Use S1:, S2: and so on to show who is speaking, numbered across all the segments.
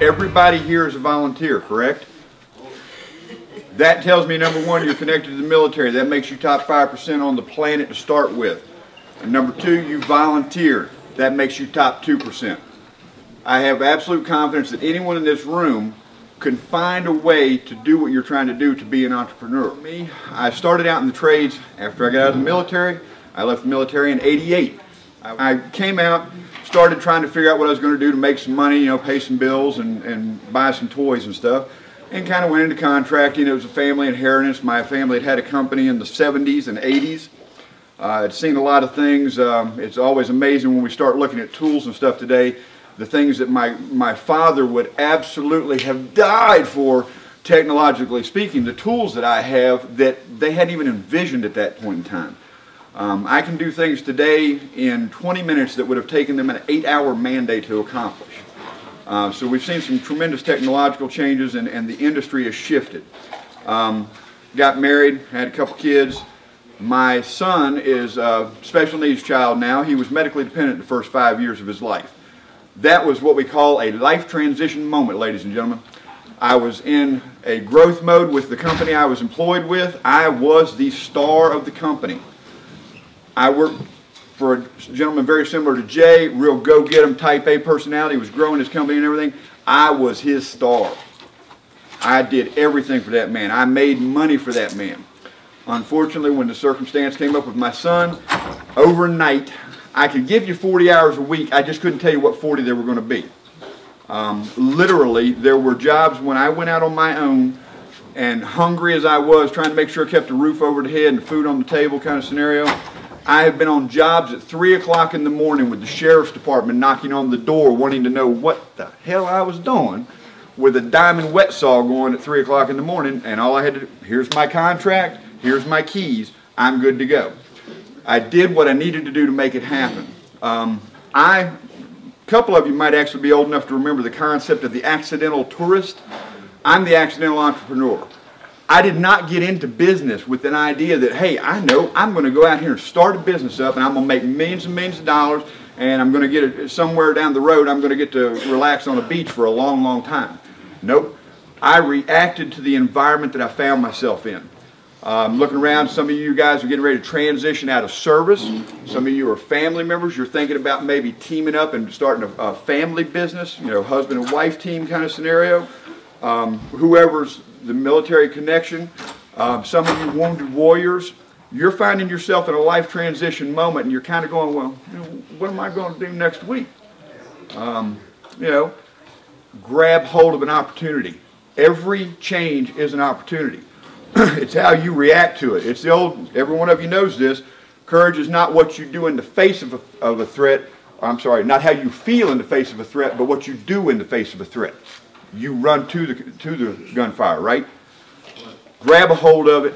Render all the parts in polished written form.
S1: everybody here is a volunteer, correct? That tells me, number one, you're connected to the military. That makes you top 5% on the planet to start with. And number two, you volunteer. That makes you top 2%. I have absolute confidence that anyone in this room can find a way to do what you're trying to do to be an entrepreneur. Me, I started out in the trades after I got out of the military. I left the military in '88. I came out, started trying to figure out what I was going to do to make some money, you know, pay some bills and buy some toys and stuff. And kind of went into contracting. It was a family inheritance. My family had a company in the 70s and 80s. I'd seen a lot of things. It's always amazing when we start looking at tools and stuff today, the things that my father would absolutely have died for, technologically speaking, the tools that I have that they hadn't even envisioned at that point in time. I can do things today in 20 minutes that would have taken them an 8-hour mandate to accomplish. So we've seen some tremendous technological changes, and the industry has shifted. Got married, had a couple kids. My son is a special needs child now. He was medically dependent the first 5 years of his life. That was what we call a life transition moment, ladies and gentlemen. I was in a growth mode with the company I was employed with. I was the star of the company. I worked for a gentleman very similar to Jay, real go-get-em type A personality. He was growing his company and everything. I was his star. I did everything for that man. I made money for that man. Unfortunately, when the circumstance came up with my son, overnight, I could give you 40 hours a week. I just couldn't tell you what 40 they were going to be. Literally, there were jobs when I went out on my own, and hungry as I was, trying to make sure I kept a roof over the head and food on the table kind of scenario, I have been on jobs at 3 o'clock in the morning with the sheriff's department knocking on the door wanting to know what the hell I was doing with a diamond wet saw going at 3 o'clock in the morning, and all I had to do, here's my contract, here's my keys, I'm good to go. I did what I needed to do to make it happen. A couple of you might actually be old enough to remember the concept of the accidental tourist. I'm the accidental entrepreneur. I did not get into business with an idea that, hey, I know I'm going to go out here and start a business up and I'm going to make millions and millions of dollars and I'm going to get it somewhere down the road. I'm going to get to relax on a beach for a long, long time. Nope. I reacted to the environment that I found myself in. Looking around, some of you guys are getting ready to transition out of service. Some of you are family members. You're thinking about maybe teaming up and starting a family business, you know, husband and wife team kind of scenario. Whoever's the military connection, some of you wounded warriors, you're finding yourself in a life transition moment and you're kind of going, well, you know, what am I going to do next week? You know, grab hold of an opportunity. Every change is an opportunity. It's how you react to it. It's the old, every one of you knows this, courage is not what you do in the face of a threat, I'm sorry, not how you feel in the face of a threat, but what you do in the face of a threat. You run to the gunfire, right? Grab a hold of it,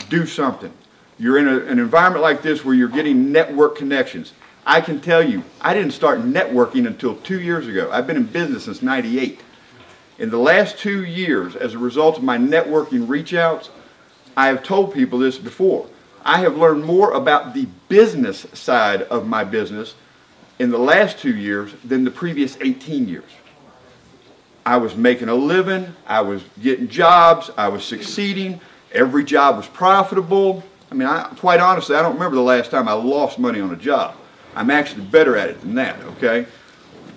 S1: do something. You're in an environment like this where you're getting network connections. I can tell you, I didn't start networking until 2 years ago. I've been in business since '98. In the last 2 years, as a result of my networking reach outs, I have told people this before. I have learned more about the business side of my business in the last 2 years than the previous 18 years. I was making a living, I was getting jobs, I was succeeding, every job was profitable. I mean, quite honestly, I don't remember the last time I lost money on a job. I'm actually better at it than that, okay?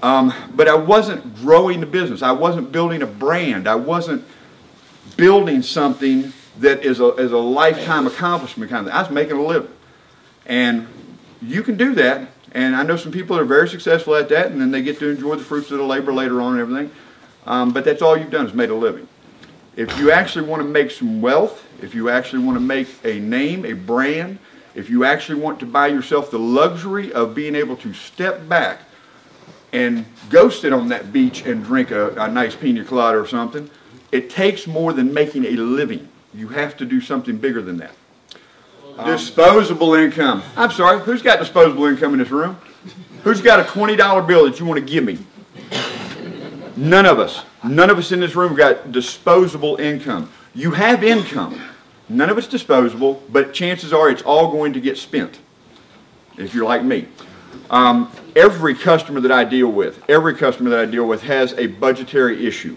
S1: But I wasn't growing the business. I wasn't building a brand. I wasn't building something that is a lifetime accomplishment kind of thing. I was making a living. And you can do that, and I know some people that are very successful at that, and then they get to enjoy the fruits of the labor later on and everything. But that's all you've done is made a living. If you actually want to make some wealth, if you actually want to make a name, a brand, if you actually want to buy yourself the luxury of being able to step back and go sit on that beach and drink a nice pina colada or something, it takes more than making a living. You have to do something bigger than that. Disposable income. I'm sorry, who's got disposable income in this room? Who's got a $20 bill that you want to give me? None of us. None of us in this room got disposable income. You have income. None of it's disposable, but chances are it's all going to get spent if you're like me. Every customer that I deal with has a budgetary issue.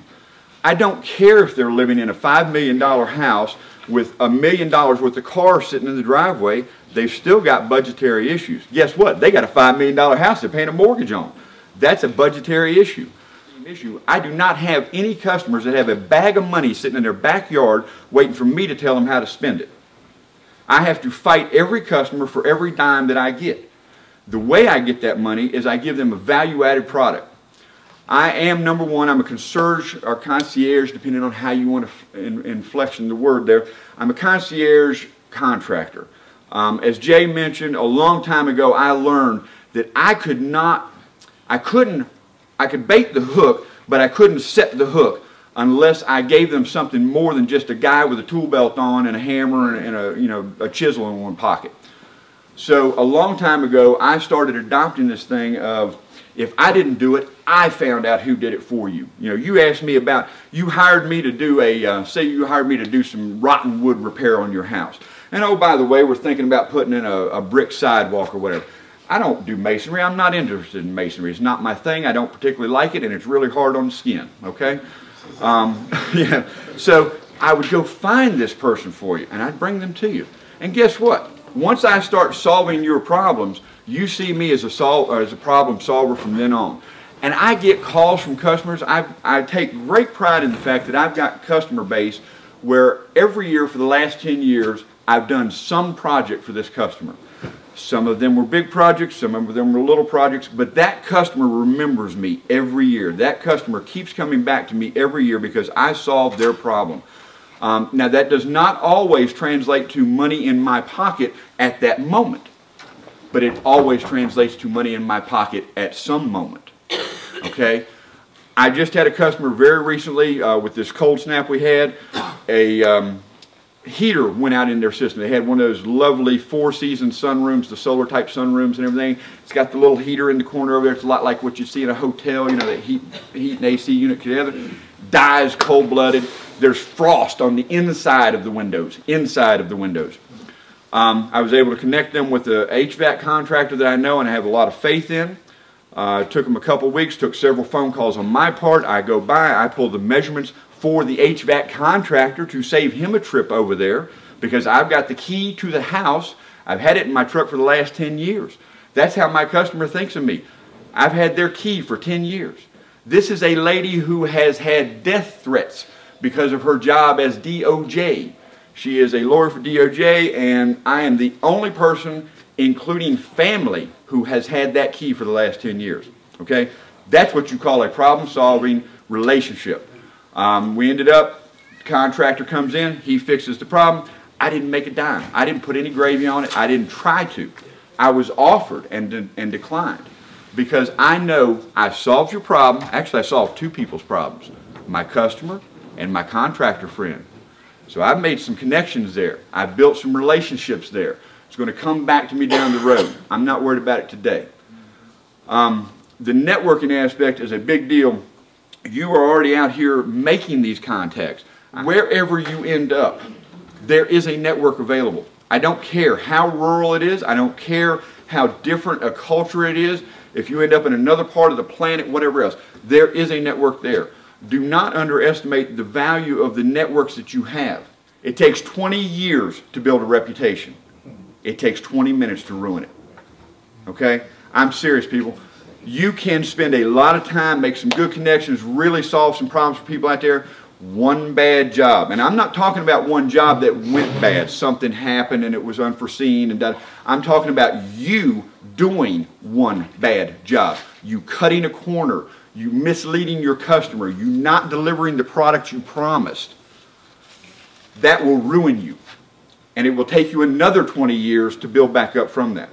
S1: I don't care if they're living in a $5 million house with $1 million worth of cars sitting in the driveway, they've still got budgetary issues. Guess what? They got a $5 million house they're paying a mortgage on. That's a budgetary issue. I do not have any customers that have a bag of money sitting in their backyard waiting for me to tell them how to spend it. I have to fight every customer for every dime that I get. The way I get that money is I give them a value-added product. I am, number one, I'm a concierge or concierge, depending on how you want to inflection the word there. I'm a concierge contractor. As Jay mentioned, a long time ago, I learned that I could bait the hook, but I couldn't set the hook unless I gave them something more than just a guy with a tool belt on and a hammer and a chisel in one pocket. So a long time ago, I started adopting this thing of, if I didn't do it, I found out who did it for you. You know, you asked me about, you hired me to do say you hired me to do some rotten wood repair on your house. And oh, by the way, we're thinking about putting in a brick sidewalk or whatever. I don't do masonry. I'm not interested in masonry. It's not my thing. I don't particularly like it, and it's really hard on the skin, okay? Yeah. So I would go find this person for you, and I'd bring them to you. And guess what? Once I start solving your problems, you see me as a problem solver from then on. And I get calls from customers. I take great pride in the fact that I've got customer base where every year for the last 10 years, I've done some project for this customer. Some of them were big projects, some of them were little projects, but that customer remembers me every year. That customer keeps coming back to me every year because I solved their problem. Now that does not always translate to money in my pocket at that moment, but it always translates to money in my pocket at some moment. Okay? I just had a customer very recently with this cold snap we had. A heater went out in their system. They had one of those lovely four-season sunrooms, the solar type sunrooms and everything. It's got the little heater in the corner over there. It's a lot like what you see in a hotel, you know, that heat and AC unit together. Dies cold-blooded. There's frost on the inside of the windows, I was able to connect them with a HVAC contractor that I know and I have a lot of faith in. It took them a couple weeks, took several phone calls on my part. I go by, I pull the measurements for the HVAC contractor to save him a trip over there because I've got the key to the house. I've had it in my truck for the last 10 years. That's how my customer thinks of me. I've had their key for 10 years. This is a lady who has had death threats because of her job as DOJ. She is a lawyer for DOJ, and I am the only person, including family, who has had that key for the last 10 years. Okay? That's what you call a problem-solving relationship. We ended up, the contractor comes in, he fixes the problem. I didn't make a dime. I didn't put any gravy on it. I didn't try to. I was offered and declined because I know I solved your problem. Actually, I solved two people's problems, my customer and my contractor friend. So I've made some connections there. I've built some relationships there. It's going to come back to me down the road. I'm not worried about it today. The networking aspect is a big deal. You are already out here making these contacts. Wherever you end up, there is a network available. I don't care how rural it is. I don't care how different a culture it is. If you end up in another part of the planet, whatever else, there is a network there. Do not underestimate the value of the networks that you have. It takes 20 years to build a reputation. It takes 20 minutes to ruin it. Okay? I'm serious, people. You can spend a lot of time, make some good connections, really solve some problems for people out there. One bad job. And I'm not talking about one job that went bad. Something happened and it was unforeseen. I'm talking about you doing one bad job. You cutting a corner. You misleading your customer. You not delivering the product you promised. That will ruin you. And it will take you another 20 years to build back up from that.